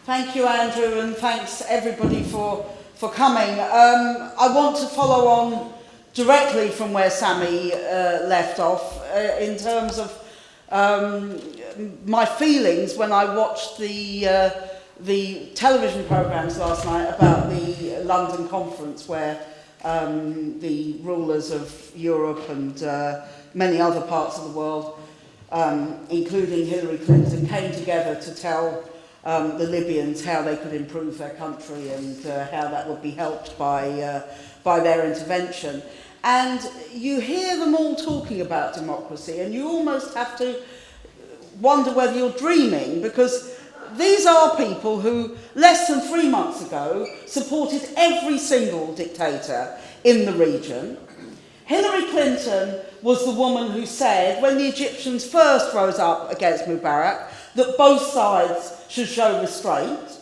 Thank you, Andrew, and thanks everybody for coming. I want to follow on directly from where Sammy left off in terms of my feelings when I watched the television programmes last night about the London conference where the rulers of Europe and many other parts of the world, including Hillary Clinton, came together to tell the Libyans how they could improve their country and how that would be helped by their intervention. And you hear them all talking about democracy, and you almost have to wonder whether you're dreaming, because these are people who, less than 3 months ago, supported every single dictator in the region. Hillary Clinton was the woman who said, when the Egyptians first rose up against Mubarak, that both sides should show restraint.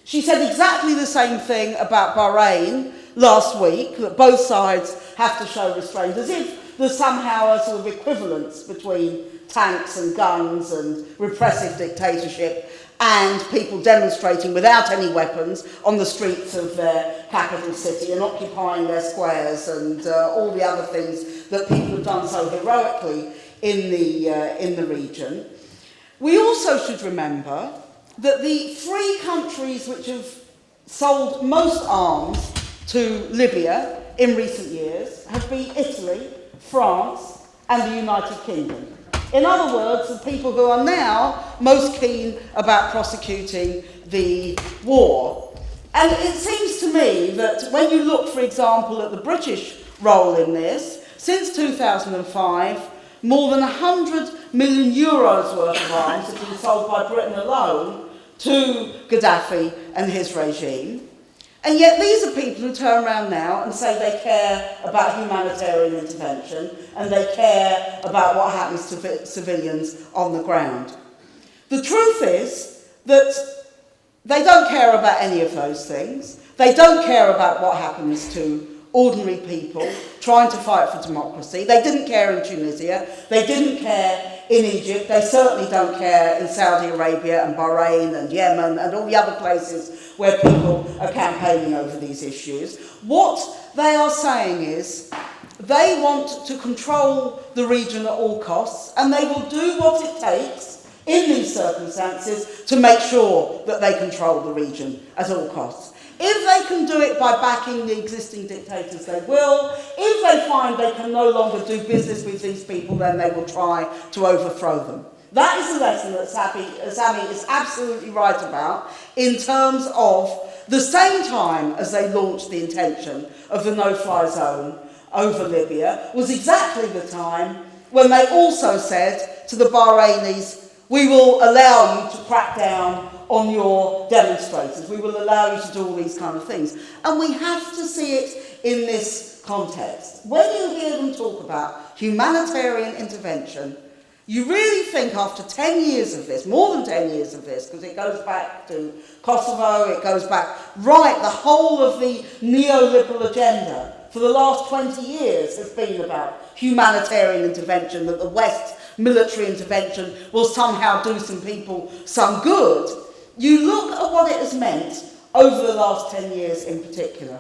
She said exactly the same thing about Bahrain last week, that both sides have to show restraint, as if there's somehow a sort of equivalence between tanks and guns and repressive dictatorship and people demonstrating without any weapons on the streets of their capital city and occupying their squares and all the other things that people have done so heroically in the region. We also should remember that the 3 countries which have sold most arms to Libya in recent years have been Italy, France, and the United Kingdom. In other words, the people who are now most keen about prosecuting the war. And it seems to me that when you look, for example, at the British role in this, since 2005, more than 100 million euros worth of arms have been sold by Britain alone to Gaddafi and his regime. And yet these are people who turn around now and say they care about humanitarian intervention and they care about what happens to civilians on the ground. The truth is that they don't care about any of those things. They don't care about what happens to ordinary people trying to fight for democracy. They didn't care in Tunisia. They didn't care in Egypt. They certainly don't care in Saudi Arabia and Bahrain and Yemen and all the other places where people are campaigning over these issues. What they are saying is they want to control the region at all costs, and they will do what it takes in these circumstances to make sure that they control the region at all costs. If they can do it by backing the existing dictators, they will. If they find they can no longer do business with these people, then they will try to overthrow them. That is a lesson that Sami is absolutely right about, in terms of the same time as they launched the intention of the no-fly zone over Libya was exactly the time when they also said to the Bahrainis, we will allow you to crack down on your demonstrators. We will allow you to do all these kind of things. And we have to see it in this context. When you hear them talk about humanitarian intervention, you really think after 10 years of this, more than 10 years of this, because it goes back to Kosovo, it goes back right, the whole of the neoliberal agenda for the last 20 years has been about humanitarian intervention, that the West's military intervention will somehow do some people some good. You look at what it has meant over the last 10 years in particular.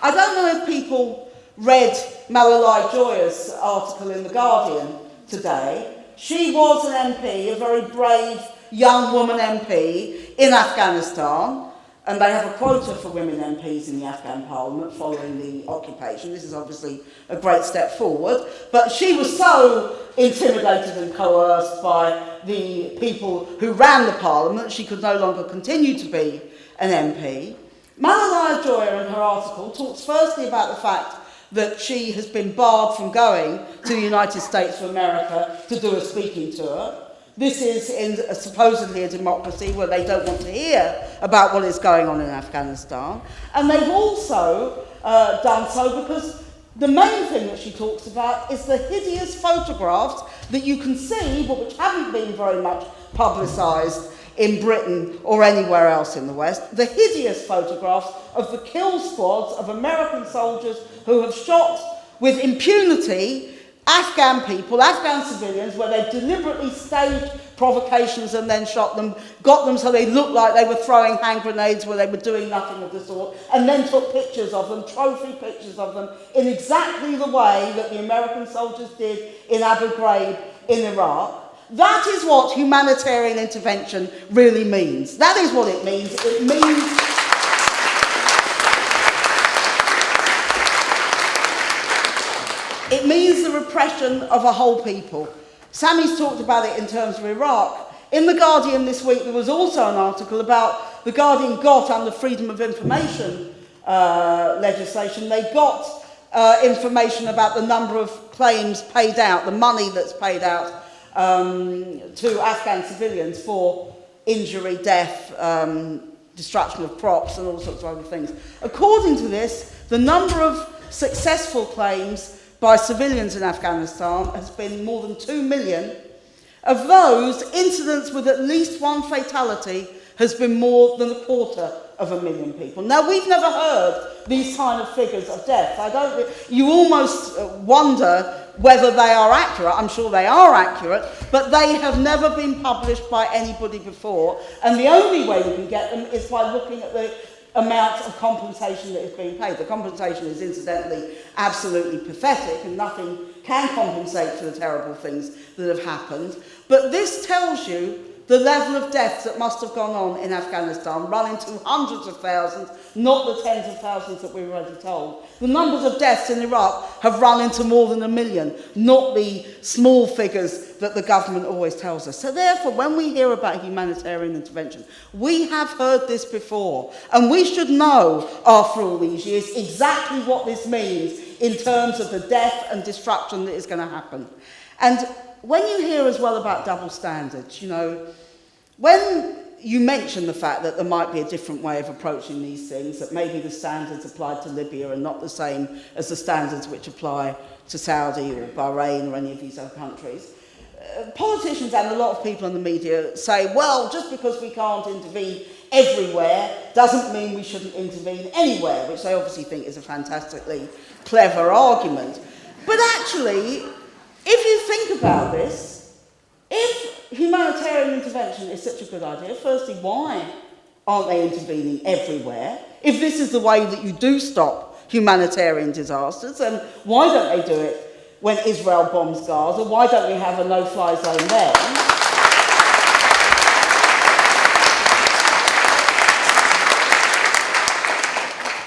I don't know if people read Malala Joya's article in The Guardian today. She was an MP, a very brave young woman MP in Afghanistan, and they have a quota for women MPs in the Afghan parliament following the occupation. This is obviously a great step forward, but she was so intimidated and coerced by the people who ran the parliament, she could no longer continue to be an MP. Malala Joya in her article talks firstly about the fact that she has been barred from going to the United States of America to do a speaking tour. This is in supposedly a democracy where they don't want to hear about what is going on in Afghanistan. And they've also done so because the main thing that she talks about is the hideous photographs that you can see, but which haven't been very much publicised in Britain or anywhere else in the West, the hideous photographs of the kill squads of American soldiers who have shot with impunity Afghan people, Afghan civilians, where they deliberately staged provocations and then shot them, got them so they looked like they were throwing hand grenades where they were doing nothing of the sort, and then took pictures of them, trophy pictures of them, in exactly the way that the American soldiers did in Abu Ghraib in Iraq. That is what humanitarian intervention really means. That is what it means. It means the repression of a whole people. Sammy's talked about it in terms of Iraq. In The Guardian this week, there was also an article about The Guardian got, under Freedom of Information legislation, they got information about the number of claims paid out, the money that's paid out to Afghan civilians for injury, death, destruction of crops and all sorts of other things. According to this, the number of successful claims by civilians in Afghanistan has been more than 2 million. Of those, incidents with at least one fatality has been more than 250,000 people. Now, we've never heard these kind of figures of death. You almost wonder whether they are accurate. I'm sure they are accurate, but they have never been published by anybody before. And the only way we can get them is by looking at the amount of compensation that is being paid. The compensation is incidentally absolutely pathetic, and nothing can compensate for the terrible things that have happened. But this tells you the level of deaths that must have gone on in Afghanistan, running to hundreds of thousands, not the tens of thousands that we were already told. The numbers of deaths in Iraq have run into more than 1 million, not the small figures that the government always tells us. So therefore, when we hear about humanitarian intervention, we have heard this before, and we should know, after all these years, exactly what this means in terms of the death and destruction that is going to happen. And when you hear as well about double standards, you know, when you mention the fact that there might be a different way of approaching these things, that maybe the standards applied to Libya are not the same as the standards which apply to Saudi or Bahrain or any of these other countries, politicians and a lot of people in the media say, well, just because we can't intervene everywhere doesn't mean we shouldn't intervene anywhere, which they obviously think is a fantastically clever argument. But actually, if you think about this, if humanitarian intervention is such a good idea, firstly, why aren't they intervening everywhere? If this is the way that you do stop humanitarian disasters, then why don't they do it when Israel bombs Gaza? Why don't we have a no-fly zone there?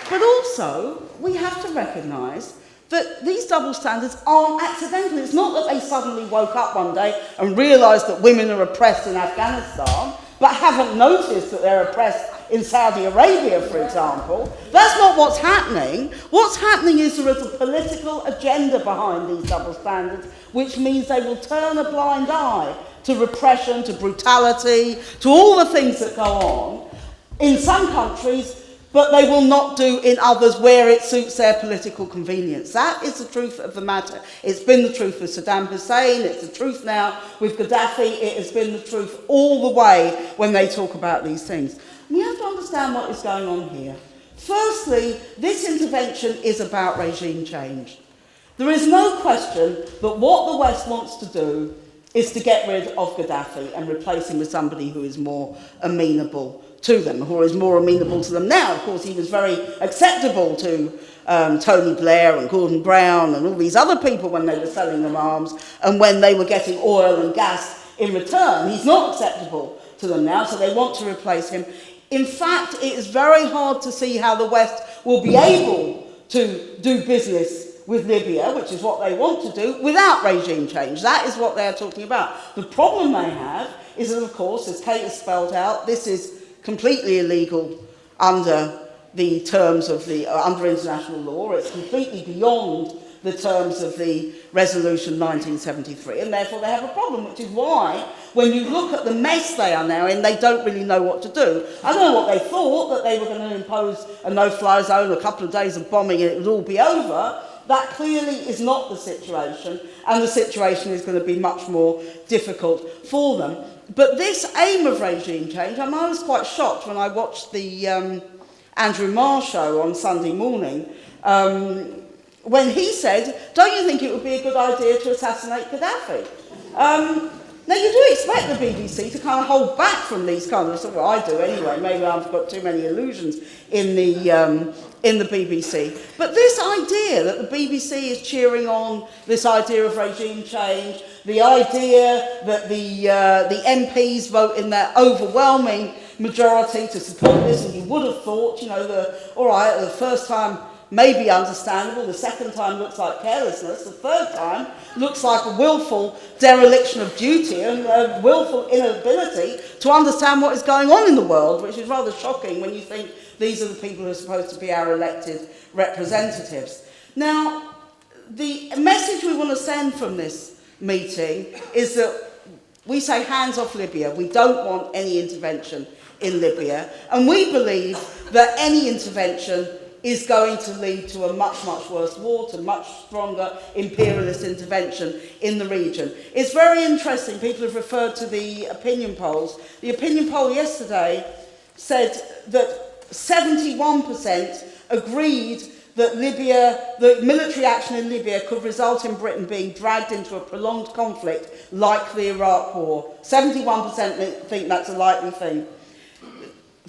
But also, we have to recognise that these double standards aren't accidental. It's not that they suddenly woke up one day and realised that women are oppressed in Afghanistan, but haven't noticed that they're oppressed in Saudi Arabia, for example. That's not what's happening. What's happening is there is a political agenda behind these double standards, which means they will turn a blind eye to repression, to brutality, to all the things that go on in some countries, but they will not do in others where it suits their political convenience. That is the truth of the matter. It's been the truth with Saddam Hussein, it's the truth now with Gaddafi, it has been the truth all the way when they talk about these things. We have to understand what is going on here. Firstly, this intervention is about regime change. There is no question that what the West wants to do is to get rid of Gaddafi and replace him with somebody who is more amenable to them, who is more amenable to them now. Of course, he was very acceptable to Tony Blair and Gordon Brown and all these other people when they were selling them arms and when they were getting oil and gas in return. He's not acceptable to them now, so they want to replace him. In fact, it is very hard to see how the West will be able to do business with Libya, which is what they want to do, without regime change. That is what they're talking about. The problem they have is that, of course, as Kate has spelled out, this is completely illegal under the terms of the under international law. It's completely beyond the terms of the Resolution 1973, and therefore they have a problem, which is why, when you look at the mess they are now in, they don't really know what to do. I don't know what they thought, that they were going to impose a no-fly zone, a couple of days of bombing, and it would all be over. That clearly is not the situation, and the situation is going to be much more difficult for them. But this aim of regime change, I was quite shocked when I watched the Andrew Marr show on Sunday morning, when he said, don't you think it would be a good idea to assassinate Gaddafi? Now, you do expect the BBC to kind of hold back from these kind of, well, I do anyway, maybe I've got too many illusions in the BBC. But this idea that the BBC is cheering on this idea of regime change, the idea that the MPs vote in their overwhelming majority to support this, and you would have thought, you know, all right, the first time may be understandable, the second time looks like carelessness, the third time looks like a willful dereliction of duty and a willful inability to understand what is going on in the world, which is rather shocking when you think these are the people who are supposed to be our elected representatives. Now, the message we want to send from this meeting is that we say hands off Libya. We don't want any intervention in Libya, and we believe that any intervention is going to lead to a much, much worse war, to much stronger imperialist intervention in the region. It's very interesting. People have referred to the opinion polls. The opinion poll yesterday said that 71% agreed that the military action in Libya could result in Britain being dragged into a prolonged conflict like the Iraq War. 71% think that's a likely thing.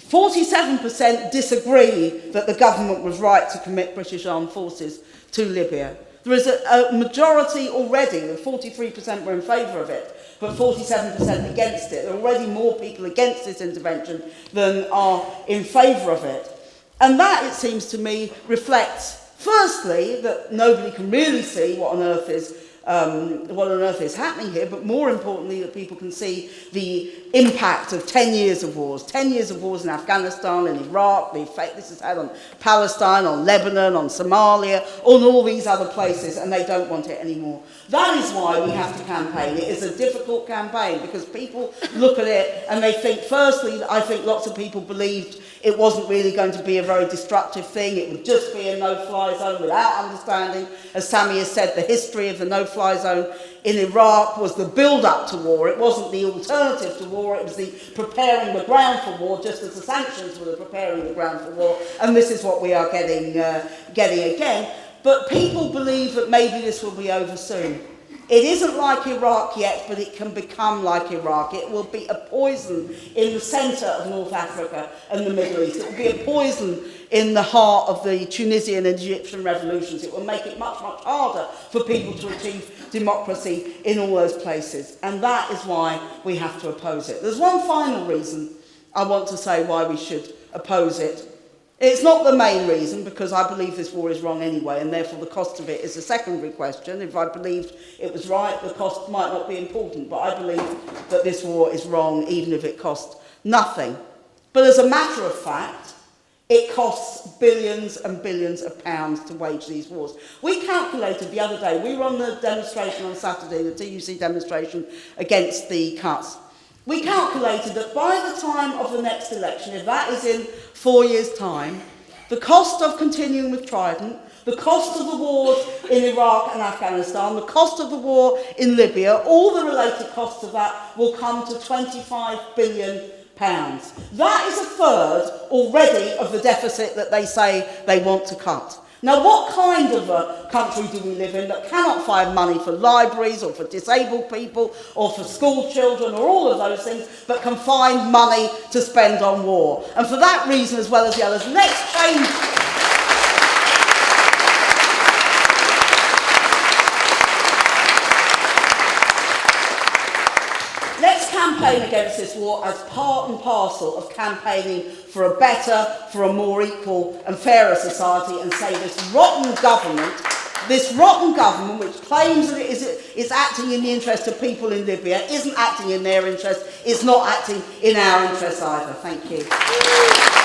47% disagree that the government was right to commit British armed forces to Libya. There is a majority already, 43% were in favour of it, but 47% against it. There are already more people against this intervention than are in favour of it. And that, it seems to me, reflects, firstly, that nobody can really see what on earth is happening here, but more importantly that people can see the impact of 10 years of wars. 10 years of wars in Afghanistan, in Iraq, the effect this has had on Palestine, on Lebanon, on Somalia, on all these other places, and they don't want it anymore. That is why we have to campaign. It is a difficult campaign because people look at it and they think, firstly, I think lots of people believed it wasn't really going to be a very destructive thing. It would just be a no-fly zone without understanding, as Sammy has said, the history of the no-fly zone in Iraq was the build-up to war. It wasn't the alternative to war. It was the preparing the ground for war, just as the sanctions were the preparing the ground for war. And this is what we are getting again. But people believe that maybe this will be over soon. It isn't like Iraq yet, but it can become like Iraq. It will be a poison in the centre of North Africa and the Middle East. It will be a poison in the heart of the Tunisian and Egyptian revolutions. It will make it much, much harder for people to achieve democracy in all those places. And that is why we have to oppose it. There's one final reason I want to say why we should oppose it. It's not the main reason, because I believe this war is wrong anyway, and therefore the cost of it is a secondary question. If I believed it was right, the cost might not be important, but I believe that this war is wrong even if it cost nothing. But as a matter of fact, it costs billions and billions of pounds to wage these wars. We calculated the other day, we were on the demonstration on Saturday, the STWC demonstration against the cuts. We calculated that by the time of the next election, if that is in 4 years' time, the cost of continuing with Trident, the cost of the wars in Iraq and Afghanistan, the cost of the war in Libya, all the related costs of that will come to £25 billion. That is a third already of the deficit that they say they want to cut. Now, what kind of a country do we live in that cannot find money for libraries or for disabled people or for school children or all of those things, but can find money to spend on war? And for that reason, as well as the others, let's change. Let's campaign against this war as part and parcel of campaigning for a better, for a more equal and fairer society, and say this rotten government which claims that it is acting in the interest of people in Libya, isn't acting in their interest, it's not acting in our interest either. Thank you.